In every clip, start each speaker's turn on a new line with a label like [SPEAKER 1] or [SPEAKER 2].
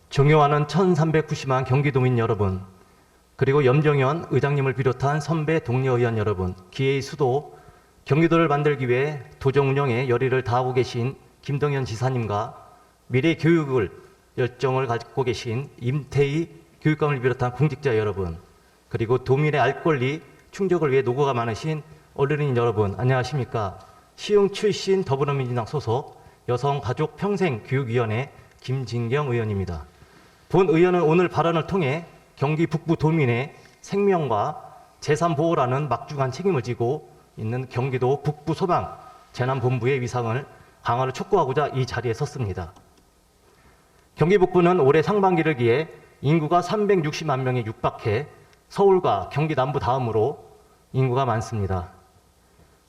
[SPEAKER 1] 존경하는 1390만 경기도민 여러분, 그리고 염정현 의장님을 비롯한 선배 동료 의원 여러분, 기회의 수도 경기도를 만들기 위해 도정 운영에 열의를 다하고 계신 김동연 지사님과 미래 교육을 열정을 가지고 계신 임태희 교육감을 비롯한 공직자 여러분, 그리고 도민의 알 권리 충족을 위해 노고가 많으신 어른인 여러분, 안녕하십니까? 시흥 출신 더불어민주당 소속 여성가족평생교육위원회 김진경 의원입니다. 본 의원은 오늘 발언을 통해 경기 북부 도민의 생명과 재산 보호라는 막중한 책임을 지고 있는 경기도 북부 소방 재난본부의 위상을 강화를 촉구하고자 이 자리에 섰습니다. 경기 북부는 올해 상반기를 기해 인구가 360만 명에 육박해 서울과 경기 남부 다음으로 인구가 많습니다.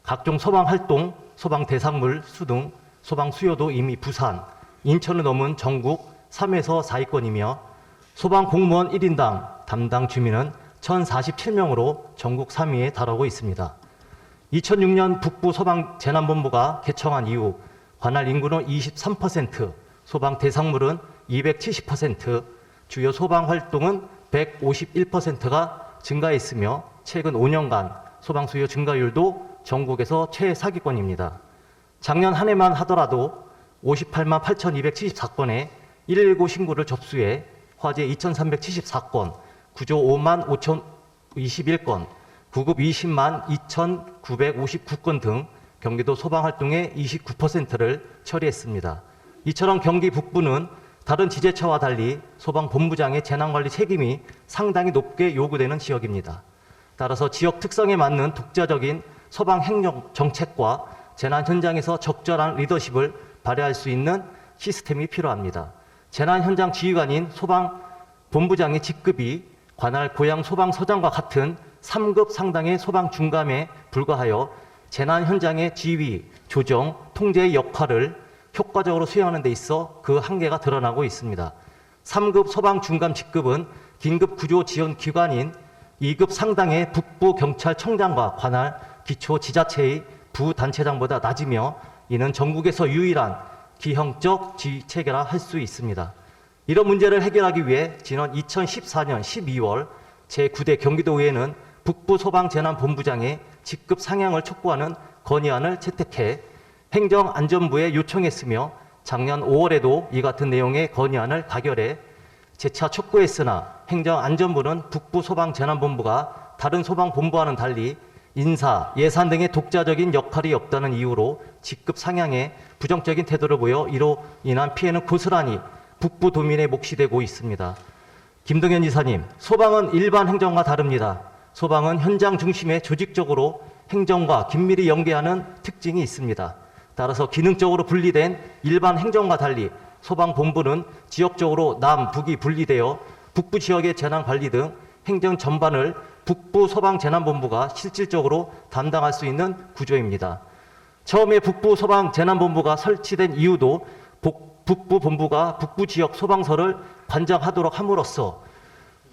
[SPEAKER 1] 각종 소방 활동, 소방 대상물 수등, 소방 수요도 이미 부산, 인천을 넘은 전국 3에서 4위권이며 소방 공무원 1인당 담당 주민은 1047명으로 전국 3위에 달하고 있습니다. 2006년 북부 소방 재난본부가 개청한 이후 관할 인구는 23%, 소방 대상물은 270%, 주요 소방 활동은 151%가 증가했으며 최근 5년간 소방 수요 증가율도 전국에서 최상위권입니다. 작년 한 해만 하더라도 58만 8,274건의 119 신고를 접수해 화재 2,374건, 구조 5만 5,021건, 구급 20만 2,959건 등 경기도 소방활동의 29%를 처리했습니다. 이처럼 경기 북부는 다른 지자체와 달리 소방본부장의 재난관리 책임이 상당히 높게 요구되는 지역입니다. 따라서 지역 특성에 맞는 독자적인 소방행정정책과 재난 현장에서 적절한 리더십을 발휘할 수 있는 시스템이 필요합니다. 재난 현장 지휘관인 소방본부장의 직급이 관할 고양 소방서장과 같은 3급 상당의 소방 중감에 불과하여 재난 현장의 지휘, 조정, 통제의 역할을 효과적으로 수행하는 데 있어 그 한계가 드러나고 있습니다. 3급 소방 중감 직급은 긴급 구조 지원 기관인 2급 상당의 북부경찰청장과 관할 기초지자체의 부단체장보다 낮으며 이는 전국에서 유일한 기형적 지휘 체계라 할 수 있습니다. 이런 문제를 해결하기 위해 지난 2014년 12월 제9대 경기도의회는 북부소방재난본부장의 직급 상향을 촉구하는 건의안을 채택해 행정안전부에 요청했으며 작년 5월에도 이 같은 내용의 건의안을 가결해 재차 촉구했으나 행정안전부는 북부소방재난본부가 다른 소방본부와는 달리 인사, 예산 등의 독자적인 역할이 없다는 이유로 직급 상향에 부정적인 태도를 보여 이로 인한 피해는 고스란히 북부 도민의 몫이 되고 있습니다. 김동연 지사님, 소방은 일반 행정과 다릅니다. 소방은 현장 중심에 조직적으로 행정과 긴밀히 연계하는 특징이 있습니다. 따라서 기능적으로 분리된 일반 행정과 달리 소방본부는 지역적으로 남, 북이 분리되어 북부 지역의 재난관리 등 행정 전반을 북부소방재난본부가 실질적으로 담당할 수 있는 구조입니다. 처음에 북부소방재난본부가 설치된 이유도 북부본부가 북부지역 소방서를 관장하도록 함으로써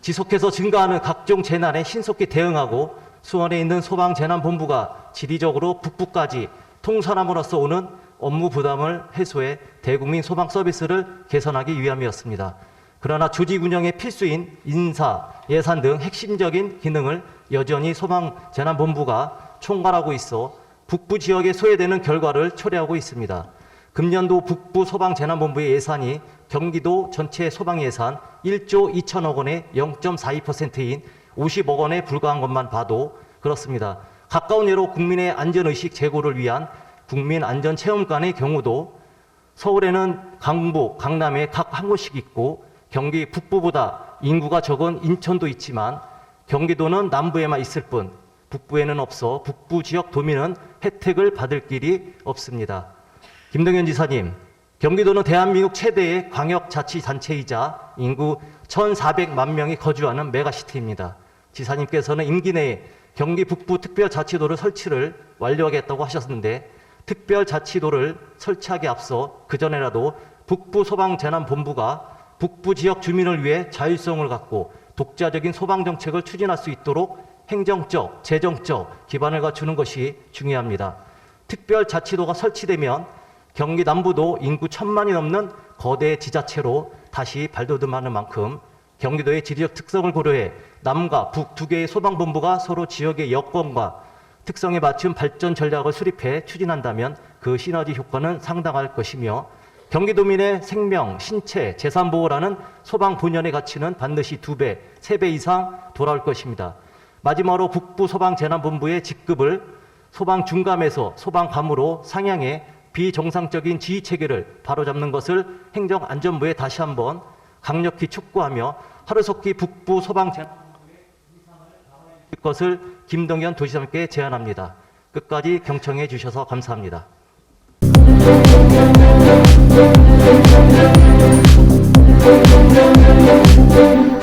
[SPEAKER 1] 지속해서 증가하는 각종 재난에 신속히 대응하고 수원에 있는 소방재난본부가 지리적으로 북부까지 통선함으로써 오는 업무 부담을 해소해 대국민 소방 서비스를 개선하기 위함이었습니다. 그러나 조직 운영의 필수인 인사, 예산 등 핵심적인 기능을 여전히 소방재난본부가 총괄하고 있어 북부 지역에 소외되는 결과를 초래하고 있습니다. 금년도 북부 소방재난본부의 예산이 경기도 전체 소방 예산 1조 2천억 원의 0.42%인 50억 원에 불과한 것만 봐도 그렇습니다. 가까운 예로 국민의 안전의식 제고를 위한 국민안전체험관의 경우도 서울에는 강북, 강남에 각 한 곳씩 있고 경기 북부보다 인구가 적은 인천도 있지만 경기도는 남부에만 있을 뿐 북부에는 없어 북부 지역 도민은 혜택을 받을 길이 없습니다. 김동연 지사님, 경기도는 대한민국 최대의 광역자치단체이자 인구 1,400만 명이 거주하는 메가시티입니다. 지사님께서는 임기 내에 경기 북부 특별자치도를 설치를 완료하겠다고 하셨는데 특별자치도를 설치하기 앞서 그전에라도 북부소방재난본부가 북부 지역 주민을 위해 자율성을 갖고 독자적인 소방정책을 추진할 수 있도록 행정적, 재정적 기반을 갖추는 것이 중요합니다. 특별자치도가 설치되면 경기 남부도 인구 1,000만이 넘는 거대 지자체로 다시 발돋움하는 만큼 경기도의 지리적 특성을 고려해 남과 북 두 개의 소방본부가 서로 지역의 여건과 특성에 맞춘 발전 전략을 수립해 추진한다면 그 시너지 효과는 상당할 것이며 경기도민의 생명, 신체, 재산 보호라는 소방 본연의 가치는 반드시 2배, 3배 이상 돌아올 것입니다. 마지막으로 북부 소방재난본부의 직급을 소방중감에서 소방감으로 상향해 비정상적인 지휘체계를 바로잡는 것을 행정안전부에 다시 한번 강력히 촉구하며 하루속히 북부 소방재난본부의 위상을 강화할 것을 김동연 도지사님께 제안합니다. 끝까지 경청해 주셔서 감사합니다.
[SPEAKER 2] Thank you.